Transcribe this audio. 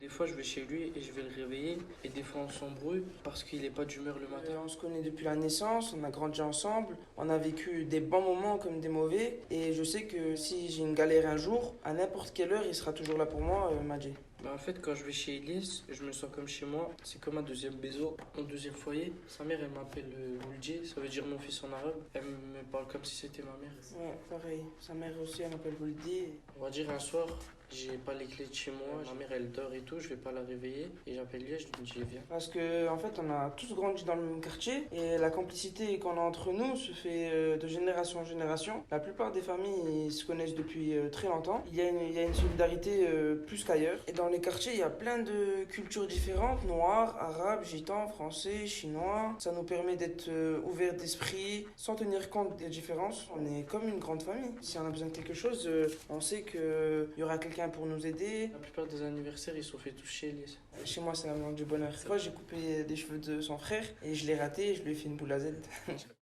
Des fois, je vais chez lui et je vais le réveiller. Et des fois, on s'embrouille parce qu'il n'est pas d'humeur le matin. On se connaît depuis la naissance, on a grandi ensemble, on a vécu des bons moments comme des mauvais. Et je sais que si j'ai une galère un jour, à n'importe quelle heure, il sera toujours là pour moi, Madji. En fait, quand je vais chez Elias, je me sens comme chez moi. C'est comme un deuxième maison, mon deuxième foyer. Sa mère, elle m'appelle Wuldi, ça veut dire mon fils en arabe. Elle me parle comme si c'était ma mère. Ouais, pareil. Sa mère aussi, elle m'appelle Boldi. On va dire un soir, j'ai pas les clés de chez moi. Ma mère, elle dort et tout, je vais pas la réveiller. Et j'appelle Elias, je lui dis, viens. Parce que, en fait, on a tous grandi dans le même quartier et la complicité qu'on a entre nous se fait de génération en génération. La plupart des familles ils se connaissent depuis très longtemps. Il y a une solidarité plus qu'ailleurs. Et dans les quartiers, il y a plein de cultures différentes, noirs, arabes, gitans, français, chinois. Ça nous permet d'être ouverts d'esprit sans tenir compte des différences. On est comme une grande famille. Si on a besoin de quelque chose, on sait qu'il y aura quelqu'un pour nous aider. La plupart des anniversaires, ils sont faits tous chez Elias. Chez moi, c'est la maison du bonheur. Une fois, j'ai coupé des cheveux de son frère et je l'ai raté et je lui ai fait une boule à Z.